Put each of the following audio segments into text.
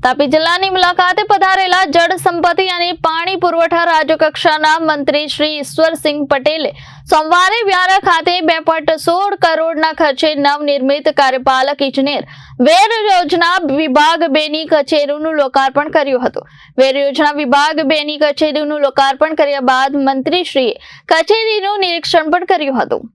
તાપી જિલ્લાની મુલાકાતે પધારેલા જળ સંપત્તિ અને પાણી પુરવઠા રાજ્યકક્ષાના મંત્રી શ્રી ઈશ્વરસિંહ પટેલે સોમવારે વ્યારા ખાતે 2.16 કરોડના ખર્ચે નવનિર્મિત કાર્યપાલક ઇજનેર વેર યોજના વિભાગ 2 ની કચેરીનું લોકાર્પણ કર્યું હતું। વેર યોજના વિભાગ 2 ની કચેરીનું લોકાર્પણ કર્યા બાદ મંત્રીશ્રીએ કચેરીનું નિરીક્ષણ પણ કર્યું હતું।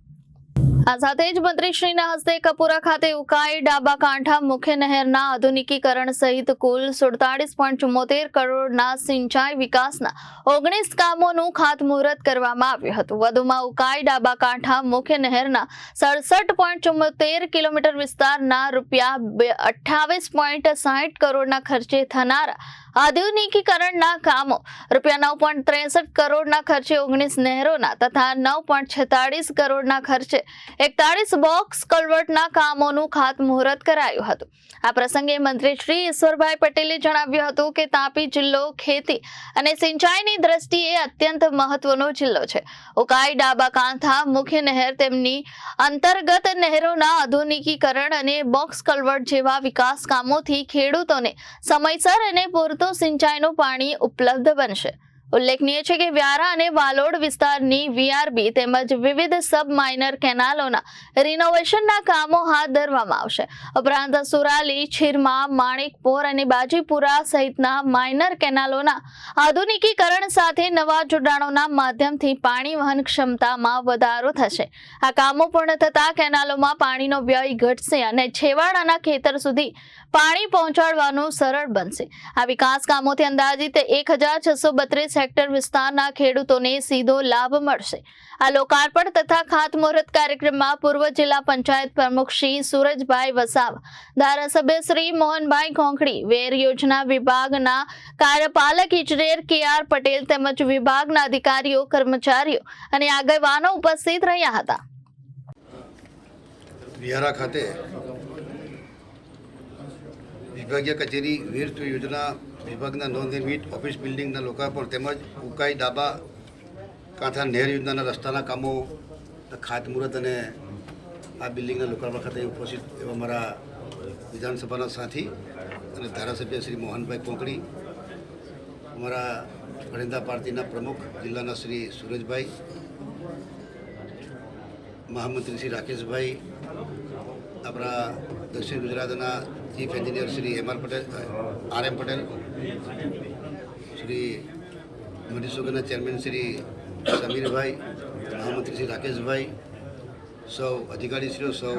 આ સાથે જ મંત્રીશ્રીના હસ્તે કપુરા ખાતે ઉકાઈ ડાબા કાંઠા મુખ્ય નહેરના આધુનિકીકરણ સહિત કુલ 47.74 કરોડના સિંચાઈ વિકાસના 19 કામોનું ખાતમુહૂર્ત કરવામાં આવ્યું હતું। વધુમાં ઉકાઈ ડાબા કાંઠા મુખ્ય નહેરના 67.74 કિલોમીટર વિસ્તારના ₹28.60 કરોડના ખર્ચે થનારા આધુનિકીકરણના કામો ₹9.63 કરોડના ખર્ચે 19 નહેરોના તથા 9.46 કરોડના ખર્ચે 41 બોક્સ કલ્વર્ટના કામોનું ખાતમુહૂર્ત કરાયું હતું। આ પ્રસંગે મંત્રી શ્રી ઈશ્વરભાઈ પટેલે જણાવ્યું હતું કે તાપી જિલ્લો ખેતી અને સિંચાઈની દ્રષ્ટિએ અત્યંત મહત્વનો જિલ્લો છે। ઉકાઈ ડાબા કાંઠા મુખ્ય નહેર તેમની અંતર્ગત નહેરોના આધુનિકીકરણ અને બોક્સ કલ્વર્ટ જેવા વિકાસ કામોથી ખેડૂતોને સમયસર અને પૂરતું સિંચાઈનું પાણી ઉપલબ્ધ બનશે। ઉલ્લેખનીય છે કે વ્યારા અને વાલોડ વિસ્તારની વીઆરબી તેમજ વિવિધ સબ માઇનર કેનાલોના રિનોવેશનના કામો હાથ ધરવામાં આવશે। ઉપરાંત સુરાલી, છીરમા, માણેકપોર અને બાજીપુરા સહિતના માઇનર કેનાલોના આધુનિકીકરણ સાથે નવા જોડાણોના માધ્યમથી પાણી વહન ક્ષમતામાં વધારો થશે। આ કામો પૂર્ણ થતાં કેનાલોમાં પાણીનો વ્યય ઘટશે અને છેવાડાના ખેતર સુધી પાણી પહોંચાડવાનું સરળ બનશે। આ વિકાસ કામોથી અંદાજિત 1632 હેક્ટર વિસ્તારના ખેડૂતોને સીધો લાભ મળશે। આ લોકાર્પણ તથા ખાતમુહૂર્ત કાર્યક્રમમાં પૂર્વ જિલ્લા પંચાયત પ્રમુખ શ્રી સુરજભાઈ વસાવા, ધારાસભ્ય શ્રી મોહનભાઈ કોંકડી, વેર યોજના વિભાગના કાર્યપાલક ઇજનેર KR પટેલ તેમજ વિભાગના અધિકારીઓ, કર્મચારીઓ અને આગેવાનો ઉપસ્થિત રહ્યા હતા। વ્યારા ખાતે વિભાગીય કચેરી વેર યોજના વિભાગના નવનિર્મિત ઓફિસ બિલ્ડિંગના લોકાર્પણ તેમજ ઉકાઈ ડાબા કાંઠા નહેર યોજનાના રસ્તાના કામો ખાતમુહૂર્ત અને આ બિલ્ડિંગના લોકાર્પણ ખાતે ઉપસ્થિત એવા મારા વિધાનસભાના સાથી અને ધારાસભ્ય શ્રી મોહનભાઈ કોંકડી, અમારા ભણેન્દ્ર પાર્ટીના પ્રમુખ જિલ્લાના શ્રી સુરજભાઈ, મહામંત્રી શ્રી રાકેશભાઈ, આપણા દક્ષિણ ગુજરાતના chief engineer Shri RM Patel, Shri મધ્યસુગરના ચેરમેન શ્રી સમીરભાઈ, મહામંત્રી શ્રી રાકેશભાઈ, સૌ અધિકારીશ્રીઓ, સૌ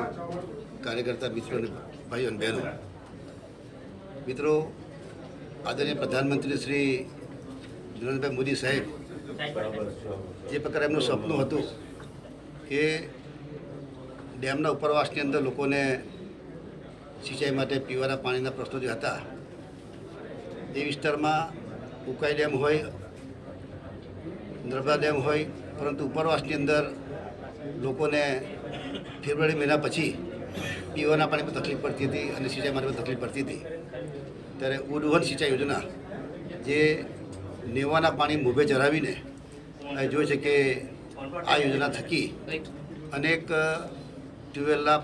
કાર્યકર્તા મિત્રો અને ભાઈઓ અને બહેનો, મિત્રો, આદરણીય પ્રધાનમંત્રી શ્રી નરેન્દ્રભાઈ મોદી સાહેબ જે પ્રકારે એમનું સપનું હતું કે ડેમના ઉપરવાસની અંદર લોકોને સિંચાઈ માટે પીવાના પાણીના પ્રશ્નો જે હતા એ વિસ્તારમાં ઉકાઈ ડેમ હોય, નર્મદા ડેમ હોય, પરંતુ ઉપરવાસની અંદર લોકોને ફેબ્રુઆરી મહિના પછી પીવાના પાણીમાં તકલીફ પડતી હતી અને સિંચાઈ માટે તકલીફ પડતી હતી। ત્યારે ઉદ્વહન સિંચાઈ યોજના જે નેવાના પાણી મોભે ચરાવીને જોઈ છે કે આ યોજના થકી અનેક ટ્યુબવેલના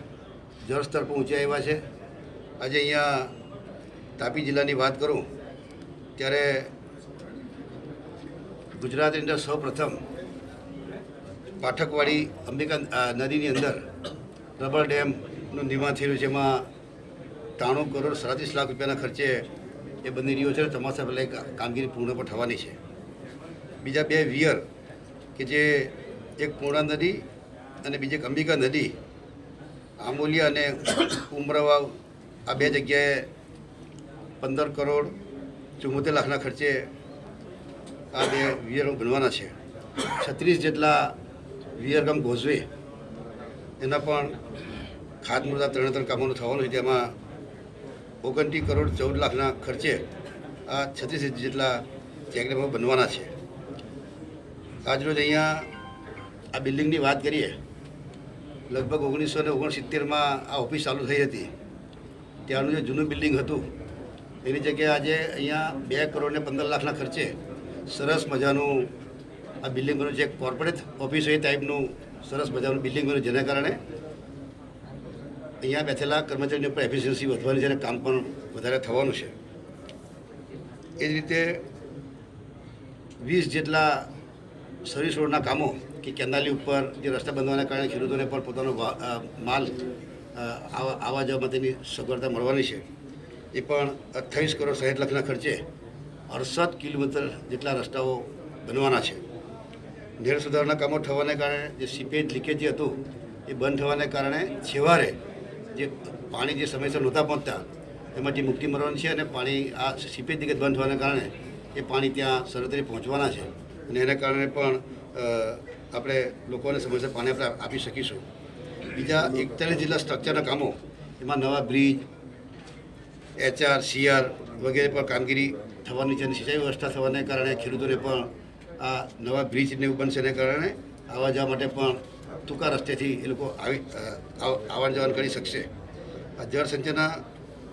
જળસ્તર પણ ઊંચા આવ્યા છે। આજે અહીંયા તાપી જિલ્લાની વાત કરું ત્યારે ગુજરાતની અંદર સૌપ્રથમ પાઠકવાડી અંબિકા નદીની અંદર રબર ડેમનું નિર્માણ થયેલું છે। એમાં 93 કરોડ 37 લાખ રૂપિયાના ખર્ચે એ બની રહ્યો છે। ચોમાસા પહેલાં કામગીરી પૂર્ણ પણ થવાની છે। બીજા 2 વિયર કે જે એક પૂર્ણા નદી અને બીજી એક અંબિકા નદી, આંબોલિયા અને ઉમરાવાવ, આ 2 જગ્યાએ 15 કરોડ 74 લાખના ખર્ચે આ 2 વિયરો બનવાના છે। 36 જેટલા વિયરગામ ગોઝવે એના પણ ખાતમુહૂર્ત 3 કામોનું થવાનું છે। તેમાં 29 કરોડ 14 લાખના ખર્ચે આ 36 જેટલા ચેકડેમો બનવાના છે। આજરોજ અહીંયા આ બિલ્ડિંગની વાત કરીએ, લગભગ 1969માં આ ઓફિસ ચાલુ થઈ હતી। ત્યારનું જે જૂનું બિલ્ડિંગ હતું એની જગ્યાએ આજે અહીંયા 2 કરોડ ને 15 લાખના ખર્ચે સરસ મજાનું આ બિલ્ડિંગ બન્યું છે। કોર્પોરેટ ઓફિસ એ ટાઈપનું સરસ મજાનું બિલ્ડિંગ બન્યું, જેના કારણે અહીંયા બેઠેલા કર્મચારીની ઉપર એફિશિયન્સી વધવાની છે અને કામ પણ વધારે થવાનું છે। એ જ રીતે 20 જેટલા સર્વિસ રોડના કામો કે કેનાલી ઉપર જે રસ્તા બંધવાના કારણે ખેડૂતોને પણ પોતાનો માલ આવવા જવા માટેની સગવડતા મળવાની છે. એ પણ 28 કરોડ 60 લાખના ખર્ચે 68 કિલોમીટર જેટલા રસ્તાઓ બનવાના છે. નહેર સુધારણા કામો થવાને કારણે જે સીપેજ લીકેજ જે હતું એ બંધ થવાને કારણે છેવારે જે પાણી જે સમયસર નહોતા પહોંચતા એમાંથી મુક્તિ મળવાની છે અને પાણી આ સીપેજ લીકેજ બંધ થવાને કારણે એ પાણી ત્યાં સરળતાથી પહોંચવાના છે અને એના કારણે પણ આપણે લોકોને સમયસર પાણી આપણે આપી શકીશું. બીજા 41 જેટલા સ્ટ્રક્ચરના કામો એમાં નવા બ્રિજ, HR, CR વગેરે પણ કામગીરી થવાની છે અને સિંચાઈ વ્યવસ્થા થવાને કારણે ખેડૂતોને પણ આ નવા બ્રિજને એવું બનશે એને કારણે આવવા જવા માટે પણ ટૂંકા રસ્તેથી એ લોકો આવન જવાન કરી શકશે. આ જળસંચયના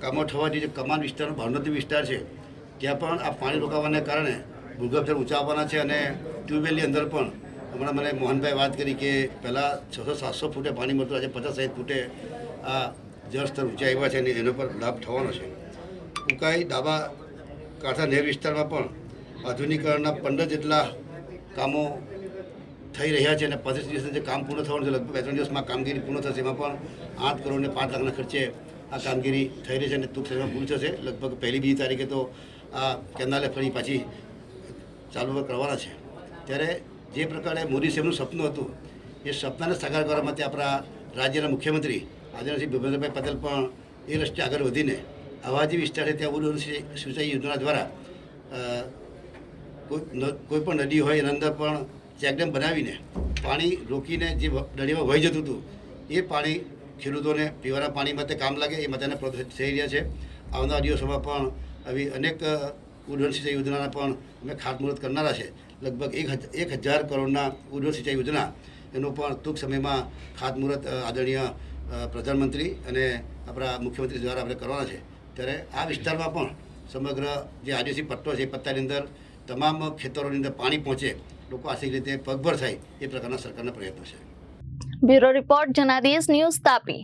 કામો થવાથી જે કમાન વિસ્તારનો ભાવનગર વિસ્તાર છે ત્યાં પણ આ પાણી રોકાવાને કારણે ભૂગર્ભ જળ ઊંચા આવવાના છે અને ટ્યુબવેલની અંદર પણ હમણાં મને મોહનભાઈ વાત કરી કે પહેલાં 600-700 ફૂટે પાણી મળતું આજે 50-60 ફૂટે આ જળ સ્તર ઊંચા આવ્યા છે અને એનો પર લાભ થવાનો છે. ઉકાઈ ડાબા કાંઠા નહેર વિસ્તારમાં પણ આધુનિકરણના 15 જેટલા કામો થઈ રહ્યા છે અને 25 દિવસનું જે કામ પૂર્ણ થવાનું છે લગભગ 2-3 દિવસમાં કામગીરી પૂર્ણ થશે. એમાં પણ 8 કરોડ ને 5 લાખના ખર્ચે આ કામગીરી થઈ રહી છે અને ટૂંક સમયમાં પૂરી થશે. લગભગ 1લી-2જી તારીખે તો આ કેનાલે ફરી પાછી ચાલુ કરવાના છે. ત્યારે જે પ્રકારે મોદી સાહેબનું સપનું હતું એ સપનાને સાકાર કરવા માટે આપણા રાજ્યના મુખ્યમંત્રી આદરણીય શ્રી ભૂપેન્દ્રભાઈ પટેલ પણ એ રસ્તે આગળ વધીને આવા જે વિસ્તાર છે ત્યાં ઉદ્યોગ સિંચાઈ યોજના દ્વારા કોઈ પણ નદી હોય એના અંદર પણ ચેકડેમ બનાવીને પાણી રોકીને જે નદીમાં વહી જતું હતું એ પાણી ખેડૂતોને પીવાના પાણી માટે કામ લાગે એ માટેના પ્રોજેક્ટ થઈ રહ્યા છે. આવનારા દિવસોમાં પણ આવી અનેક ઉદ્યોગ સિંચાઈ યોજનાના પણ અમે ખાતમુહૂર્ત કરનારા છે. લગભગ 1000 કરોડના ઉદ્યોગ સિંચાઈ યોજના એનું પણ ટૂંક સમયમાં ખાતમુહૂર્ત આદરણીય પ્રધાનમંત્રી અને આપણા મુખ્યમંત્રી દ્વારા આપણે કરવાના છે. ત્યારે આ વિસ્તારમાં પણ સમગ્ર જે આદિવાસી પટ્ટો છે એ પટ્ટાની અંદર તમામ ખેતરોની અંદર પાણી પહોંચે, લોકો આર્થિક રીતે પગભર થાય એ પ્રકારના સરકારના પ્રયત્નો છે. Bureau report Janadesh news Tapi.